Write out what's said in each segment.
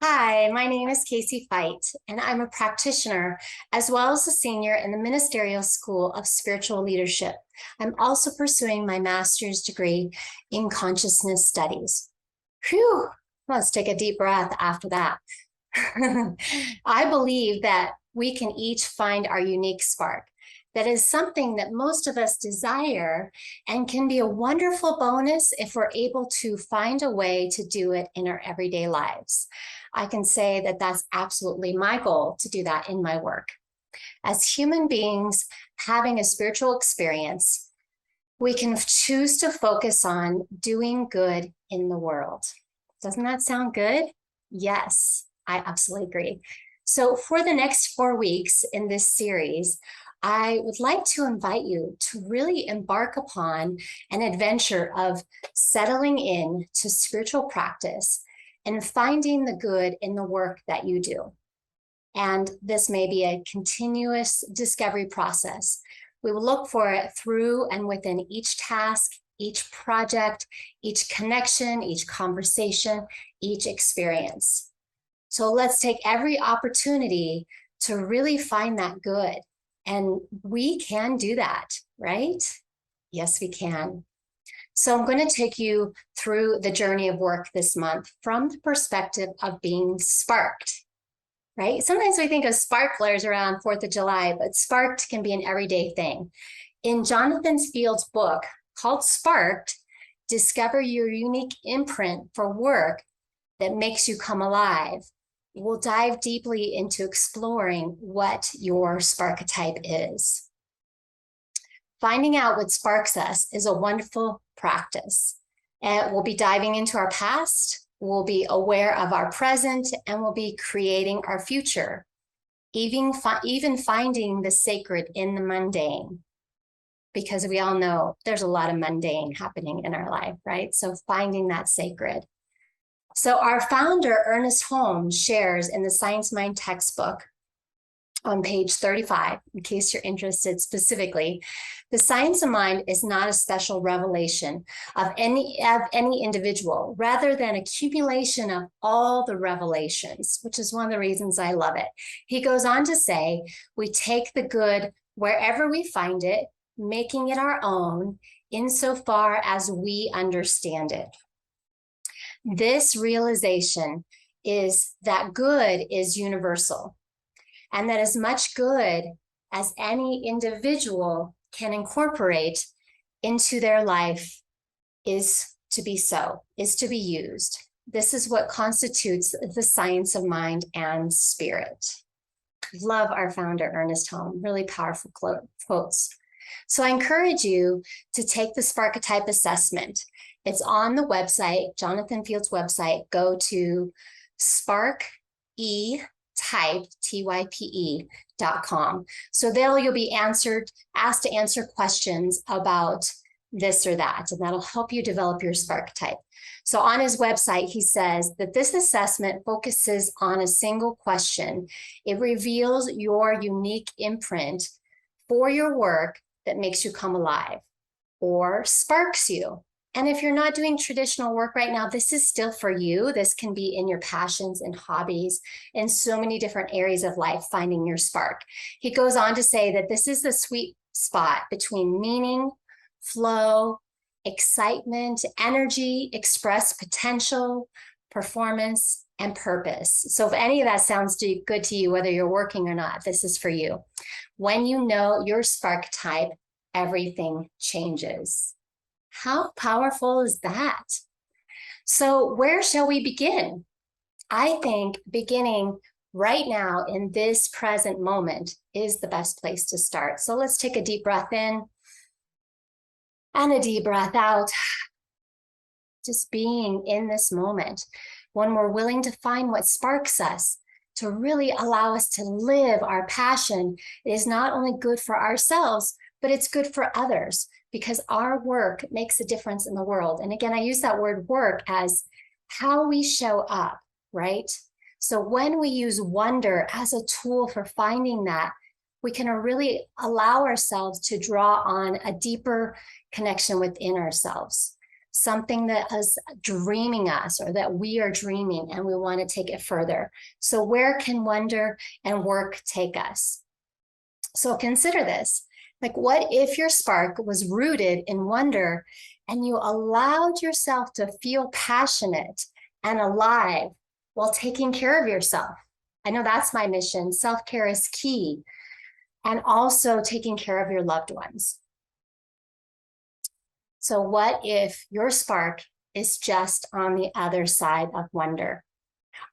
Hi, my name is Casey Feicht, and I'm a practitioner as well as a senior in the Ministerial School of Spiritual Leadership. I'm also pursuing my master's degree in consciousness studies. Whew, let's take a deep breath after that. I believe that we can each find our unique spark. That is something that most of us desire and can be a wonderful bonus if we're able to find a way to do it in our everyday lives. I can say that that's absolutely my goal to do that in my work. As human beings having a spiritual experience, we can choose to focus on doing good in the world. Doesn't that sound good? Yes, I absolutely agree. So for the next 4 weeks in this series, I would like to invite you to really embark upon an adventure of settling in to spiritual practice and finding the good in the work that you do. And this may be a continuous discovery process. We will look for it through and within each task, each project, each connection, each conversation, each experience. So let's take every opportunity to really find that good. And we can do that, right? Yes, we can. So I'm going to take you through the journey of work this month from the perspective of being sparked, right? Sometimes we think of sparklers around 4th of July, but sparked can be an everyday thing. In Jonathan Field's book called Sparked, Discover Your Unique Imprint for Work That Makes You Come Alive, we'll dive deeply into exploring what your sparketype is. Finding out what sparks us is a wonderful practice. And we'll be diving into our past, we'll be aware of our present, and we'll be creating our future, even finding the sacred in the mundane, because we all know there's a lot of mundane happening in our life, right? So finding that sacred. So our founder, Ernest Holmes, shares in the Science Mind textbook on page 35, in case you're interested specifically, the science of mind is not a special revelation of any individual, rather than accumulation of all the revelations, which is one of the reasons I love it. He goes on to say, we take the good wherever we find it, making it our own, insofar as we understand it. This realization is that good is universal, and that as much good as any individual can incorporate into their life is to be used. This is what constitutes the science of mind and spirit. Love our founder, Ernest Holmes, really powerful quotes. So I encourage you to take the Sparketype assessment. It's on the website, Jonathan Field's website. Go to sparketype, type.com. So there you'll be asked to answer questions about this or that, and that'll help you develop your Sparketype. So on his website, he says that this assessment focuses on a single question. It reveals your unique imprint for your work that makes you come alive or sparks you. And if you're not doing traditional work right now, this is still for you. This can be in your passions and hobbies in so many different areas of life, finding your spark. He goes on to say that this is the sweet spot between meaning, flow, excitement, energy, expressed potential, performance, and purpose. So if any of that sounds good to you, whether you're working or not, this is for you. When you know your spark type, everything changes. How powerful is that? So where shall we begin? I think beginning right now in this present moment is the best place to start. So let's take a deep breath in and a deep breath out. Just being in this moment, when we're willing to find what sparks us, to really allow us to live our passion, is not only good for ourselves, but it's good for others, because our work makes a difference in the world. And again, I use that word work as how we show up, right? So when we use wonder as a tool for finding that, we can really allow ourselves to draw on a deeper connection within ourselves. something that is dreaming us, or that we are dreaming and we want to take it further. So where can wonder and work take us? So consider this. Like, what if your spark was rooted in wonder and you allowed yourself to feel passionate and alive while taking care of yourself? I know that's my mission. Self-care is key. And also taking care of your loved ones. So what if your spark is just on the other side of wonder?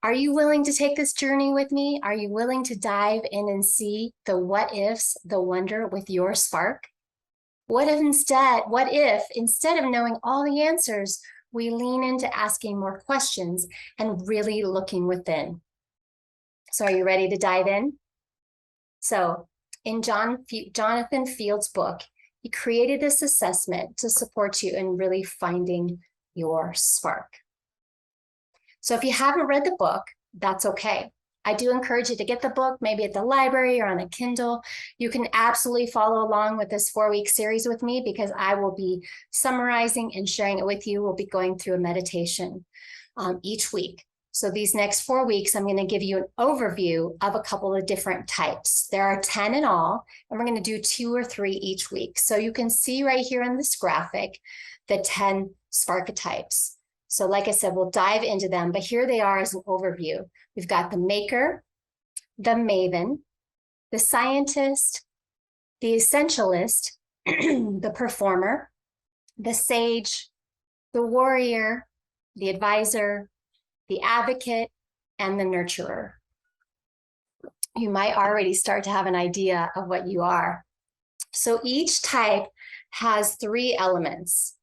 Are you willing to take this journey with me? Are you willing to dive in and see the what ifs, the wonder with your spark? What if instead of knowing all the answers, we lean into asking more questions and really looking within? So are you ready to dive in? So in Jonathan Field's book, he created this assessment to support you in really finding your spark. So if you haven't read the book, that's okay. I do encourage you to get the book, maybe at the library or on a Kindle. You can absolutely follow along with this 4-week series with me, because I will be summarizing and sharing it with you. We'll be going through a meditation each week. So these next 4 weeks, I'm going to give you an overview of a couple of different types. There are 10 in all, and we're going to do 2 or 3 each week. So you can see right here in this graphic, the 10 sparketypes. So like I said, we'll dive into them, but here they are as an overview. We've got the maker, the maven, the scientist, the essentialist, the performer, the sage, the warrior, the advisor, the advocate, and the nurturer. You might already start to have an idea of what you are. So each type has 3 elements.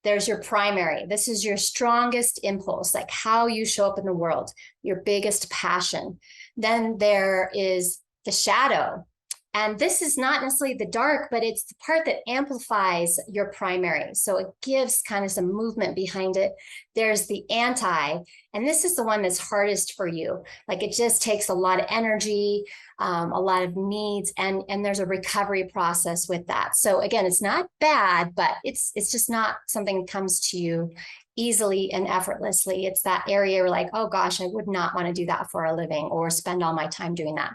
There's your primary. This is your strongest impulse, like how you show up in the world, your biggest passion. Then there is the shadow. And this is not necessarily the dark, but it's the part that amplifies your primary. So it gives kind of some movement behind it. There's the anti, and this is the one that's hardest for you. Like, it just takes a lot of energy, a lot of needs, and there's a recovery process with that. So again, it's not bad, but it's just not something that comes to you easily and effortlessly. It's that area where, like, oh gosh, I would not want to do that for a living or spend all my time doing that.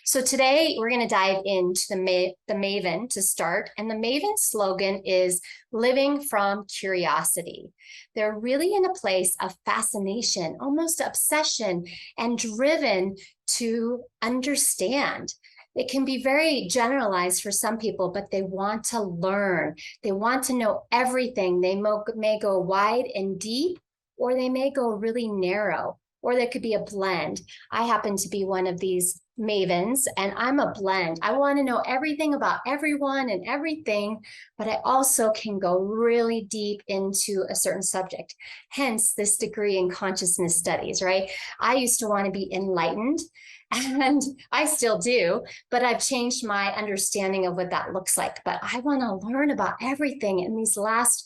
So today we're going to dive into the Maven to start. And the Maven slogan is living from curiosity. They're really in a place of fascination, almost obsession, and driven to understand. It can be very generalized for some people, but they want to learn. They want to know everything. They may go wide and deep, or they may go really narrow, or there could be a blend. I happen to be one of these mavens, and I'm a blend. I want to know everything about everyone and everything, but I also can go really deep into a certain subject. Hence this degree in consciousness studies, right? I used to want to be enlightened, and I still do, but I've changed my understanding of what that looks like. But I want to learn about everything. In these last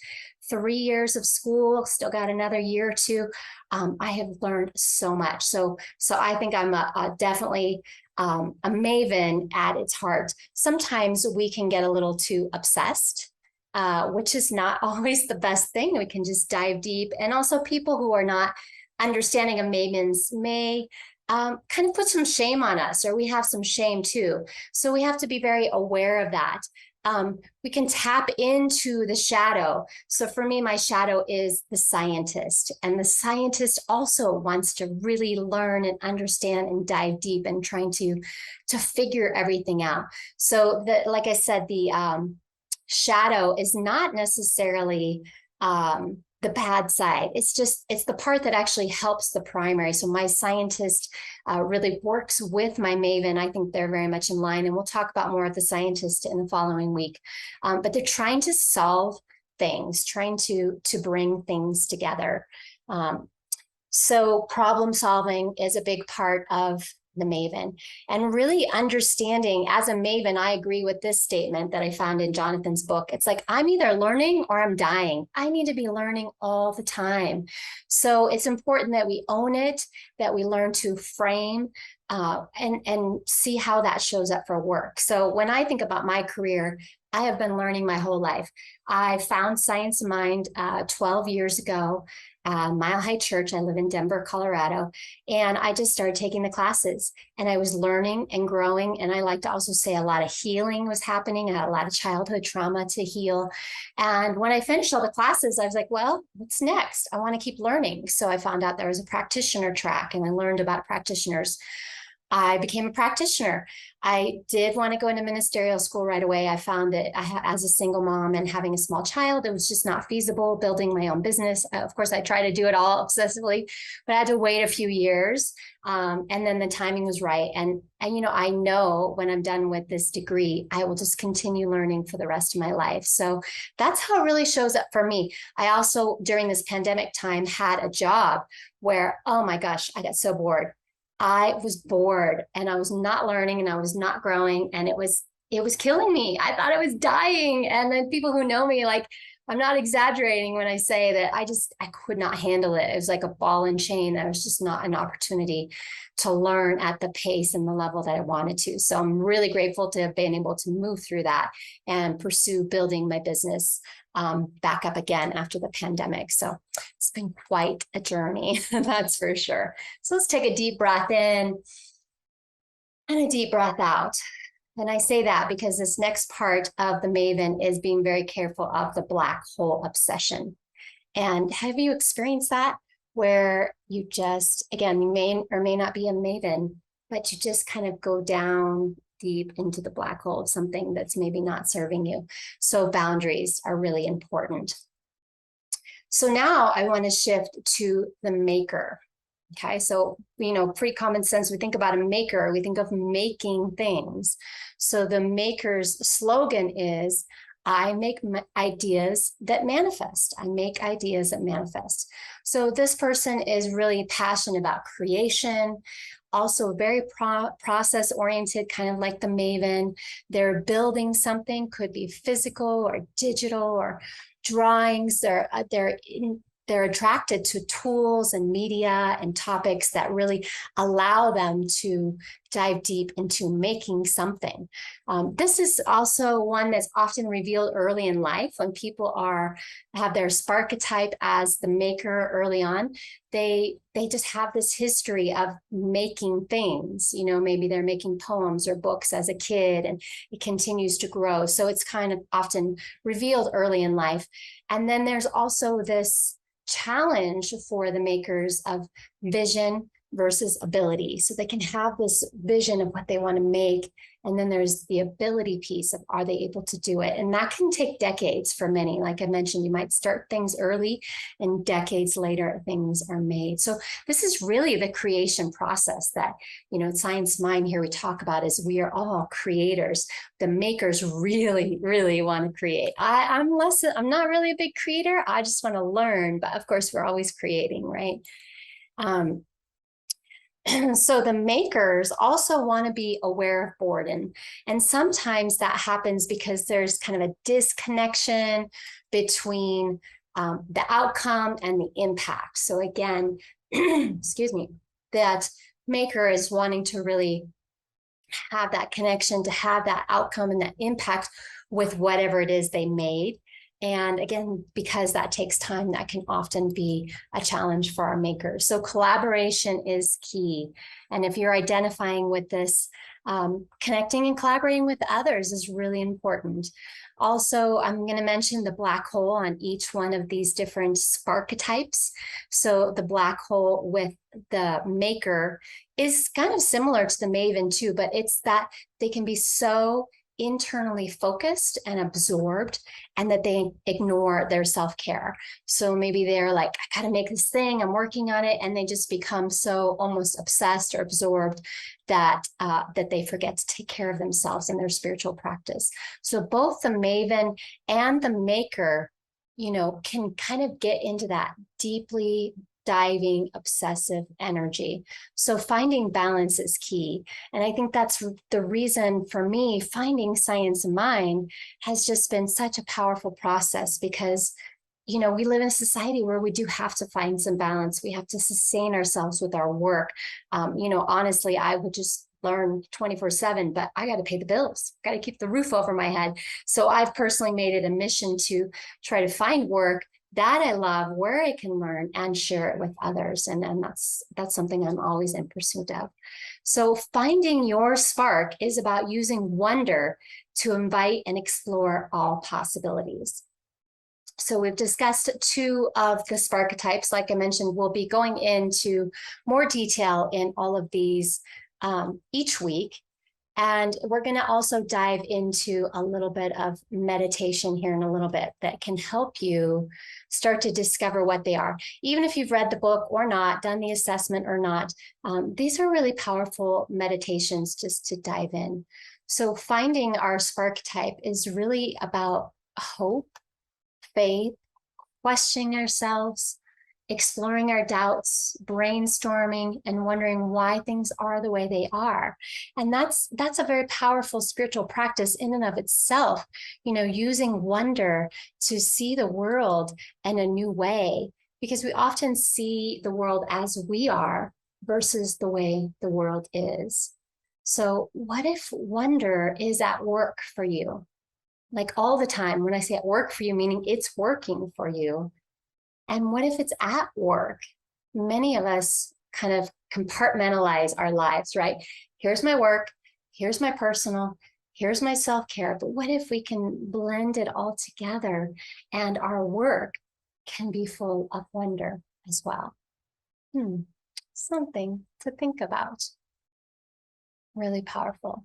3 years of school, still got another year or two, I have learned so much. So I think I'm definitely a maven at its heart. Sometimes we can get a little too obsessed, which is not always the best thing. We can just dive deep. And also, people who are not understanding of mavens may kind of put some shame on us, or we have some shame too. So we have to be very aware of that. We can tap into the shadow. So for me, my shadow is the scientist, and the scientist also wants to really learn and understand and dive deep and trying to figure everything out. So like I said, the shadow is not necessarily the bad side. It's the part that actually helps the primary. So my scientist really works with my maven. I think they're very much in line, and we'll talk about more of the scientist in the following week. But they're trying to solve things, trying to bring things together. So problem solving is a big part of the maven, and really understanding as a maven. I agree with this statement that I found in Jonathan's book. It's like, I'm either learning or I'm dying. I need to be learning all the time. So it's important that we own it, that we learn to frame and see how that shows up for work. So when I think about my career, I have been learning my whole life. I found Science of Mind 12 years ago, Mile High Church. I live in Denver, Colorado, and I just started taking the classes, and I was learning and growing. And I like to also say a lot of healing was happening. I had a lot of childhood trauma to heal. And when I finished all the classes, I was like, well, what's next? I want to keep learning. So I found out there was a practitioner track, and I learned about practitioners. I became a practitioner. I did want to go into ministerial school right away. I found that as a single mom and having a small child, it was just not feasible building my own business. Of course, I tried to do it all obsessively, but I had to wait a few years. And then the timing was right. And I know when I'm done with this degree, I will just continue learning for the rest of my life. So that's how it really shows up for me. I also, during this pandemic time, had a job where, oh my gosh, I got so bored. I was bored and I was not learning and I was not growing, and it was killing me. I thought I was dying. And then people who know me, like, I'm not exaggerating when I say that I could not handle it. It was like a ball and chain. There was just not an opportunity to learn at the pace and the level that I wanted to. So I'm really grateful to have been able to move through that and pursue building my business back up again after the pandemic. So it's been quite a journey, that's for sure. So let's take a deep breath in and a deep breath out. And I say that because this next part of the Maven is being very careful of the black hole obsession. And have you experienced that, where you just, again, you may or may not be a Maven, but you just kind of go down deep into the black hole of something that's maybe not serving you? So boundaries are really important. So now I want to shift to the maker. Okay, so, pretty common sense, we think about a maker, we think of making things. So the maker's slogan is, I make ideas that manifest. I make ideas that manifest. So this person is really passionate about creation, also very process oriented, kind of like the Maven. They're building something, could be physical or digital or drawings. They're attracted to tools and media and topics that really allow them to dive deep into making something. This is also one that's often revealed early in life when people have their sparketype as the maker early on. They just have this history of making things. Maybe they're making poems or books as a kid, and it continues to grow. So it's kind of often revealed early in life. And then there's also this challenge for the makers of vision versus ability. So they can have this vision of what they want to make, and then there's the ability piece of, are they able to do it? And that can take decades for many. Like I mentioned, you might start things early and decades later things are made. So this is really the creation process that, Science Mind here we talk about, is we are all creators. The makers really, really want to create. I'm not really a big creator. I just want to learn, but of course we're always creating, right? So the makers also want to be aware of boredom. And sometimes that happens because there's kind of a disconnection between the outcome and the impact. So again, excuse me, that maker is wanting to really have that connection, to have that outcome and that impact with whatever it is they made. And again, because that takes time, that can often be a challenge for our makers. So collaboration is key. And if you're identifying with this, connecting and collaborating with others is really important. Also, I'm going to mention the black hole on each one of these different sparketypes. So the black hole with the maker is kind of similar to the Maven too, but it's that they can be so internally focused and absorbed, and that they ignore their self-care. So maybe they're like, I gotta make this thing, I'm working on it, and they just become so almost obsessed or absorbed that they forget to take care of themselves in their spiritual practice. So both the Maven and the maker, can kind of get into that deeply diving, obsessive energy. So finding balance is key. And I think that's the reason for me, finding Science of Mind has just been such a powerful process, because we live in a society where we do have to find some balance. We have to sustain ourselves with our work. Honestly, I would just learn 24/7, but I got to pay the bills, got to keep the roof over my head. So I've personally made it a mission to try to find work that I love, where I can learn and share it with others. And that's something I'm always in pursuit of. So finding your spark is about using wonder to invite and explore all possibilities. So we've discussed two of the sparketypes. Like I mentioned, we'll be going into more detail in all of these each week. And we're going to also dive into a little bit of meditation here in a little bit that can help you start to discover what they are. Even if you've read the book or not, done the assessment or not, these are really powerful meditations just to dive in. So finding our spark type is really about hope, faith, questioning ourselves, exploring our doubts, brainstorming, and wondering why things are the way they are. And that's a very powerful spiritual practice in and of itself, using wonder to see the world in a new way, because we often see the world as we are versus the way the world is. So what if wonder is at work for you? Like all the time. When I say at work for you, meaning it's working for you. And what if it's at work? Many of us kind of compartmentalize our lives, right? Here's my work, here's my personal, here's my self-care. But what if we can blend it all together and our work can be full of wonder as well? Something to think about. Really powerful.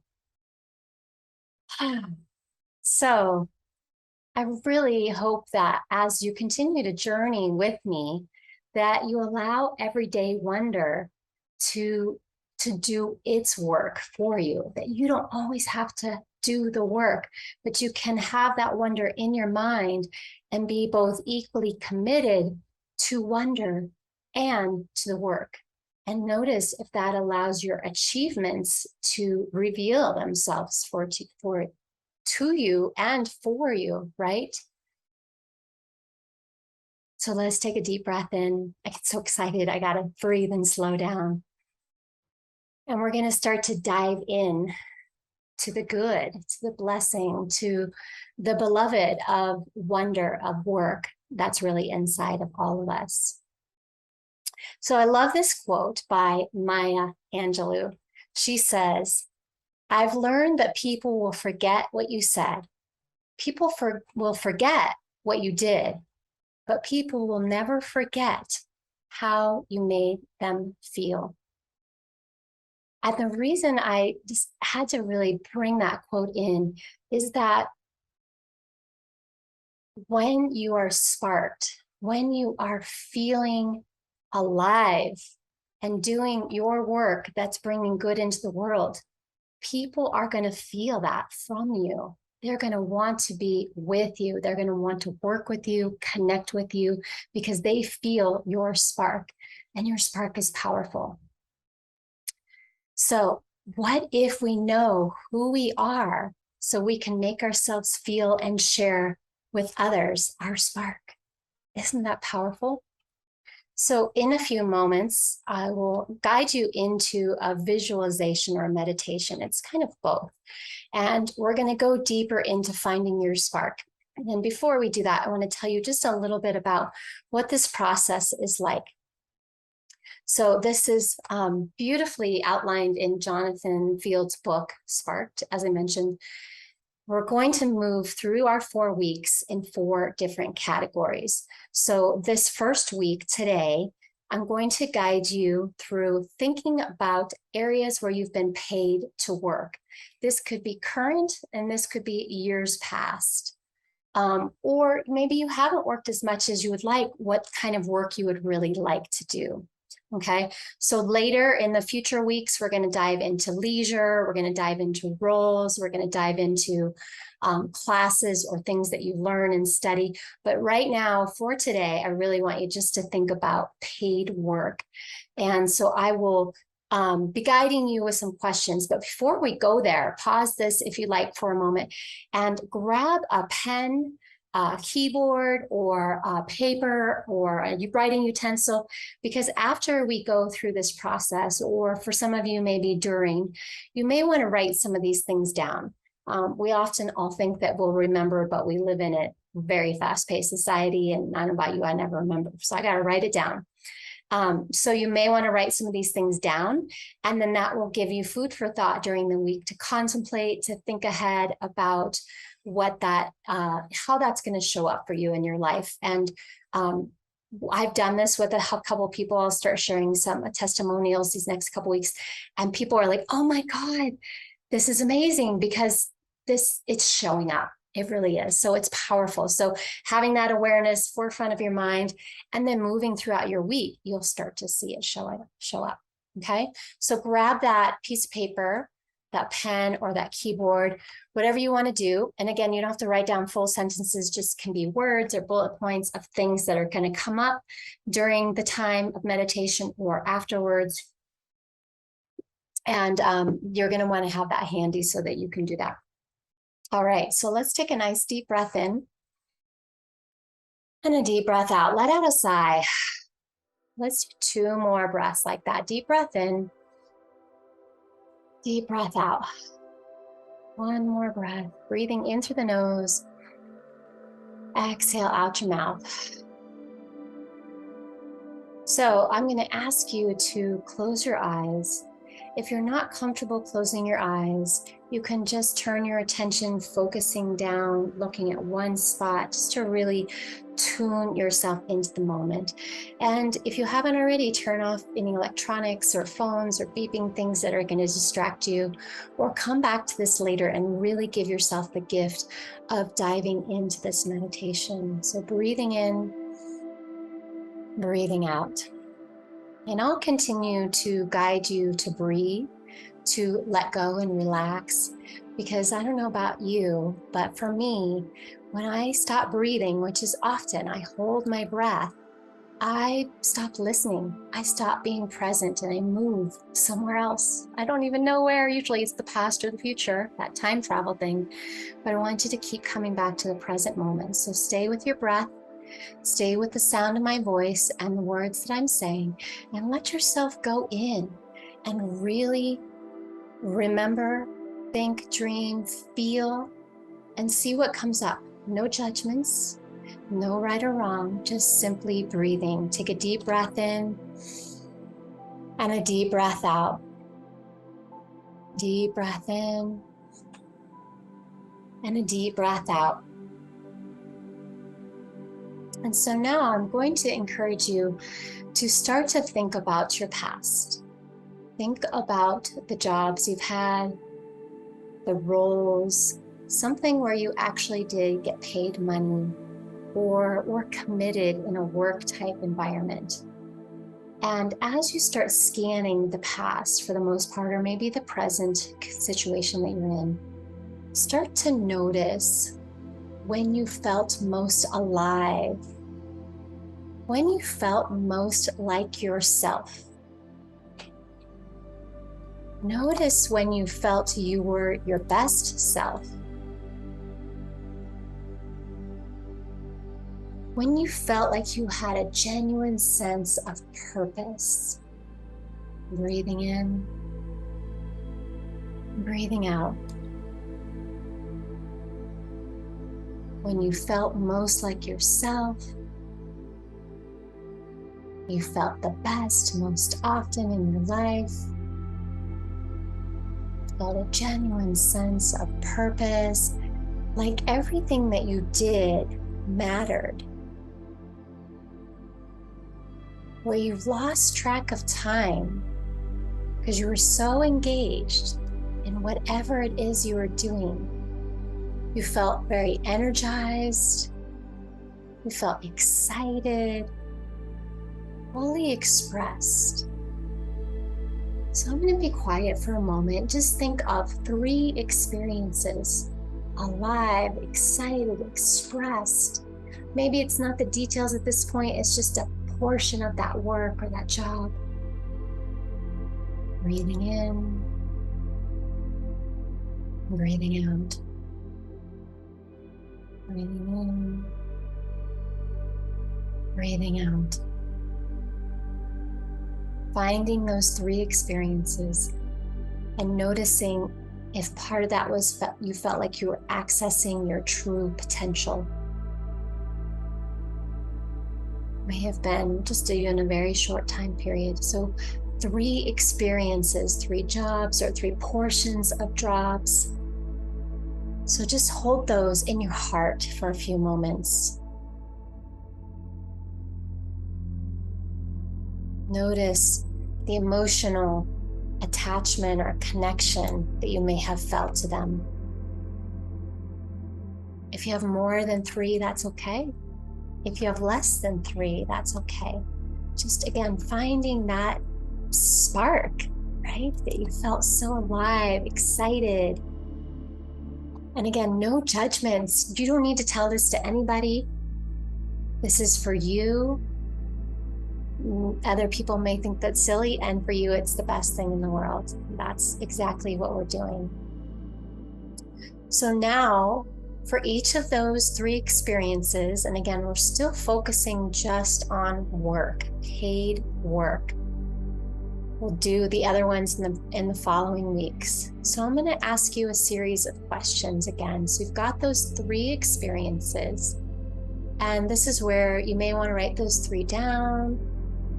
So I really hope that as you continue to journey with me, that you allow everyday wonder to do its work for you, that you don't always have to do the work, but you can have that wonder in your mind and be both equally committed to wonder and to the work. And notice if that allows your achievements to reveal themselves to you and for you, right? So let's take a deep breath in. I get so excited. I got to breathe and slow down. And we're going to start to dive in to the good, to the blessing, to the beloved of wonder, of work that's really inside of all of us. So I love this quote by Maya Angelou. She says, "I've learned that people will forget what you said. People will forget what you did, but people will never forget how you made them feel." And the reason I just had to really bring that quote in is that when you are sparked, when you are feeling alive and doing your work that's bringing good into the world, people are going to feel that from you. They're going to want to be with you. They're going to want to work with you, connect with you, because they feel your spark, and your spark is powerful. So what if we know who we are so we can make ourselves feel and share with others our spark? Isn't that powerful? So in a few moments, I will guide you into a visualization or a meditation. It's kind of both. And we're going to go deeper into finding your spark. And then before we do that, I want to tell you just a little bit about what this process is like. So this is beautifully outlined in Jonathan Field's book, Sparked, as I mentioned. We're going to move through our 4 weeks in 4 different categories. So this first week today, I'm going to guide you through thinking about areas where you've been paid to work. This could be current, and this could be years past. Or maybe you haven't worked as much as you would like, what kind of work you would really like to do. Okay, so later in the future weeks, we're going to dive into leisure, we're going to dive into roles, we're going to dive into classes or things that you learn and study. But right now, for today, I really want you just to think about paid work. And so I will be guiding you with some questions. But before we go there, pause this if you like for a moment and grab a pen a keyboard or a paper or a writing utensil, because after we go through this process, or for some of you maybe during, you may want to write some of these things down. We often all think that we'll remember, but we live in a very fast-paced society, and I don't know about you, I never remember, so I got to write it down. So you may want to write some of these things down, and then that will give you food for thought during the week to contemplate, to think ahead about what that, how that's going to show up for you in your life. And I've done this with a couple of people. I'll start sharing some testimonials these next couple of weeks, and people are like, "Oh my God, this is amazing," because it's showing up. It really is. So it's powerful. So having that awareness forefront of your mind, and then moving throughout your week, you'll start to see it show up. Okay. So grab that piece of paper, that pen, or that keyboard, whatever you want to do. And again, you don't have to write down full sentences, just can be words or bullet points of things that are going to come up during the time of meditation or afterwards. And you're going to want to have that handy so that you can do that. All right, so let's take a nice deep breath in and a deep breath out. Let out a sigh. Let's do 2 more breaths like that. Deep breath in, deep breath out. 1 more breath, breathing in through the nose. Exhale out your mouth. So I'm going to ask you to close your eyes. If you're not comfortable closing your eyes, you can just turn your attention focusing down, looking at one spot, just to really tune yourself into the moment. And if you haven't already, turn off any electronics or phones or beeping things that are going to distract you, or come back to this later and really give yourself the gift of diving into this meditation. So breathing in, breathing out. And I'll continue to guide you to breathe, to let go and relax, because I don't know about you, but for me, when I stop breathing, which is often, I hold my breath, I stop listening. I stop being present, and I move somewhere else. I don't even know where. Usually it's the past or the future, that time travel thing. But I want you to keep coming back to the present moment. So stay with your breath. Stay with the sound of my voice and the words that I'm saying, and let yourself go in and really remember, think, dream, feel, and see what comes up. No judgments, no right or wrong, just simply breathing. Take a deep breath in and a deep breath out. Deep breath in and a deep breath out. And so now I'm going to encourage you to start to think about your past. Think about the jobs you've had, the roles, something where you actually did get paid money or were committed in a work type environment. And as you start scanning the past for the most part, or maybe the present situation that you're in, start to notice when you felt most alive, when you felt most like yourself. Notice when you felt you were your best self. When you felt like you had a genuine sense of purpose. Breathing in, breathing out. When you felt most like yourself, you felt the best most often in your life, felt a genuine sense of purpose, like everything that you did mattered, where you lost track of time because you were so engaged in whatever it is you were doing. You felt very energized, you felt excited, fully expressed. So I'm going to be quiet for a moment. Just think of 3 experiences: alive, excited, expressed. Maybe it's not the details at this point, it's just a portion of that work or that job. Breathing in, breathing out. Breathing in, breathing out. Finding those three experiences and noticing if part of that was you felt like you were accessing your true potential. May have been just in a very short time period. So 3 experiences, 3 jobs, or 3 portions of jobs. So just hold those in your heart for a few moments. Notice the emotional attachment or connection that you may have felt to them. If you have more than 3, that's okay. If you have less than 3, that's okay. Just again, finding that spark, right? That you felt so alive, excited. And again, no judgments. You don't need to tell this to anybody. This is for you. Other people may think that's silly, and for you, it's the best thing in the world. That's exactly what we're doing. So now, for each of those 3 experiences, and again, we're still focusing just on work, paid work. We'll do the other ones in the following weeks. So I'm going to ask you a series of questions again. So you've got those 3 experiences, and this is where you may want to write those 3 down,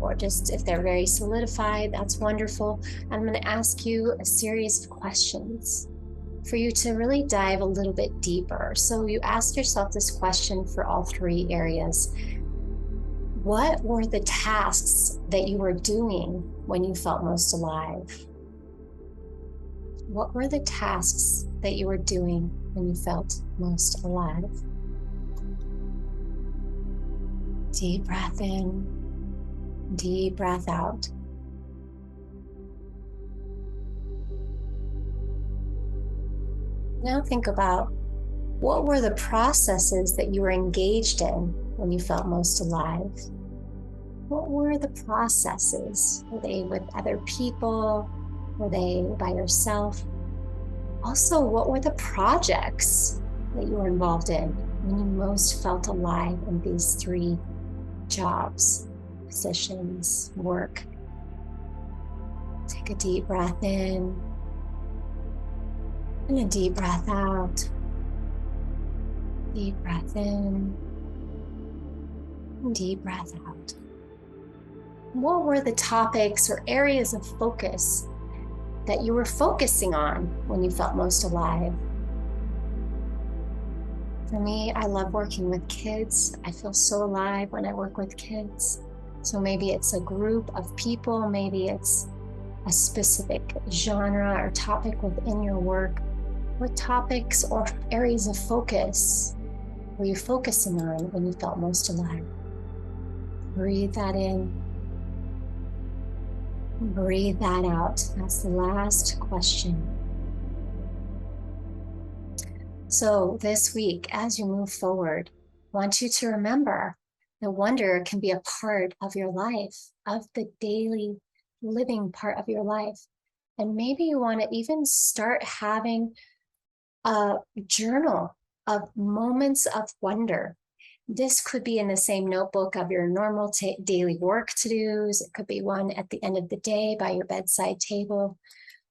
or just if they're very solidified, that's wonderful. I'm going to ask you a series of questions for you to really dive a little bit deeper. So you ask yourself this question for all 3 areas. What were the tasks that you were doing when you felt most alive? What were the tasks that you were doing when you felt most alive? Deep breath in, deep breath out. Now think about what were the processes that you were engaged in when you felt most alive? What were the processes? Were they with other people? Were they by yourself? Also, what were the projects that you were involved in when you most felt alive in these 3 jobs, positions, work? Take a deep breath in and a deep breath out. Deep breath in, and deep breath out. What were the topics or areas of focus that you were focusing on when you felt most alive? For me, I love working with kids. I feel so alive when I work with kids. So maybe it's a group of people, maybe it's a specific genre or topic within your work. What topics or areas of focus were you focusing on when you felt most alive? Breathe that in. Breathe that out. That's the last question. So this week, as you move forward, I want you to remember that wonder can be a part of your life, of the daily living part of your life. And maybe you want to even start having a journal of moments of wonder. This could be in the same notebook of your normal daily work to-dos. It could be one at the end of the day by your bedside table.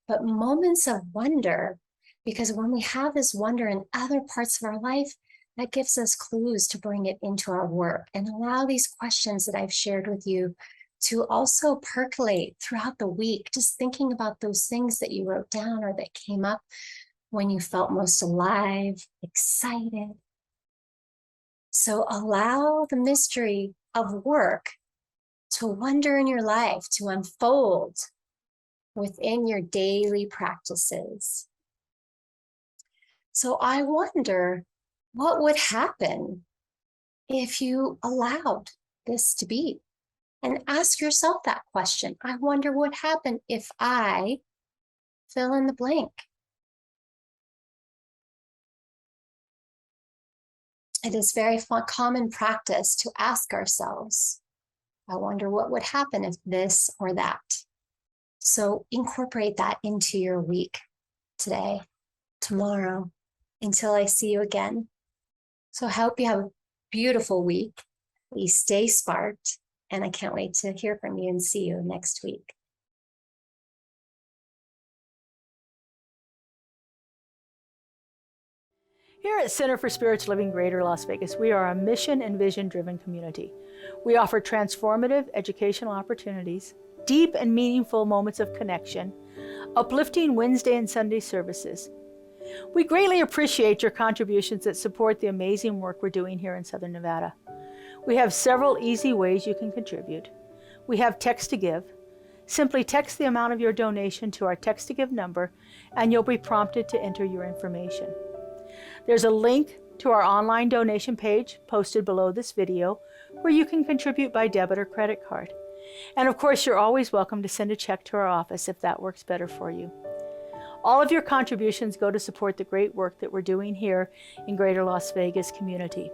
But moments of wonder, because when we have this wonder in other parts of our life, that gives us clues to bring it into our work and allow these questions that I've shared with you to also percolate throughout the week, just thinking about those things that you wrote down or that came up when you felt most alive, excited. So allow the mystery of work to wonder in your life, to unfold within your daily practices. So I wonder what would happen if you allowed this to be. And ask yourself that question. I wonder what happened if I fill in the blank. It is very common practice to ask ourselves, I wonder what would happen if this or that. So incorporate that into your week today, tomorrow, until I see you again. So I hope you have a beautiful week. You stay sparked, and I can't wait to hear from you and see you next week. Here at Center for Spiritual Living Greater Las Vegas, we are a mission and vision-driven community. We offer transformative educational opportunities, deep and meaningful moments of connection, uplifting Wednesday and Sunday services. We greatly appreciate your contributions that support the amazing work we're doing here in Southern Nevada. We have several easy ways you can contribute. We have text to give. Simply text the amount of your donation to our text to give number, and you'll be prompted to enter your information. There's a link to our online donation page posted below this video where you can contribute by debit or credit card. And of course, you're always welcome to send a check to our office if that works better for you. All of your contributions go to support the great work that we're doing here in Greater Las Vegas community.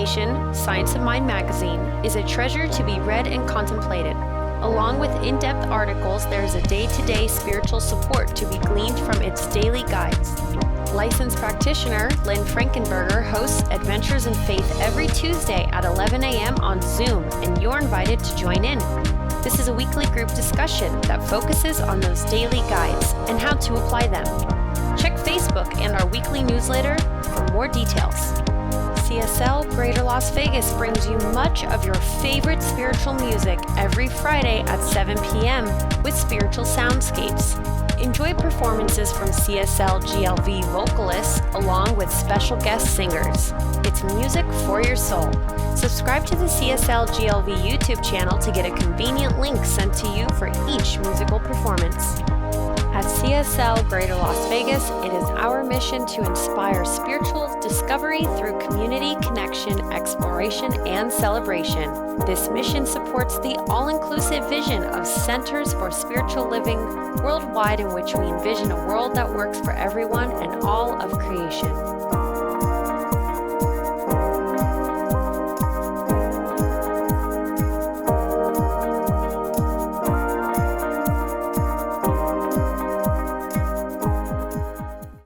publication, Science of Mind magazine, is a treasure to be read and contemplated. Along with in-depth articles, there is a day-to-day spiritual support to be gleaned from its daily guides. Licensed practitioner Lynn Frankenberger hosts Adventures in Faith every Tuesday at 11 a.m. on Zoom, and you're invited to join in. This is a weekly group discussion that focuses on those daily guides and how to apply them. Check Facebook and our weekly newsletter for more details. CSL Greater Las Vegas brings you much of your favorite spiritual music every Friday at 7 p.m. with spiritual soundscapes. Enjoy performances from CSLGLV vocalists along with special guest singers. It's music for your soul. Subscribe to the CSLGLV YouTube channel to get a convenient link sent to you for each musical performance. At CSL Greater Las Vegas, it is our mission to inspire spiritual discovery through community connection, exploration, and celebration. This mission supports the all-inclusive vision of Centers for Spiritual Living worldwide, in which we envision a world that works for everyone and all of creation.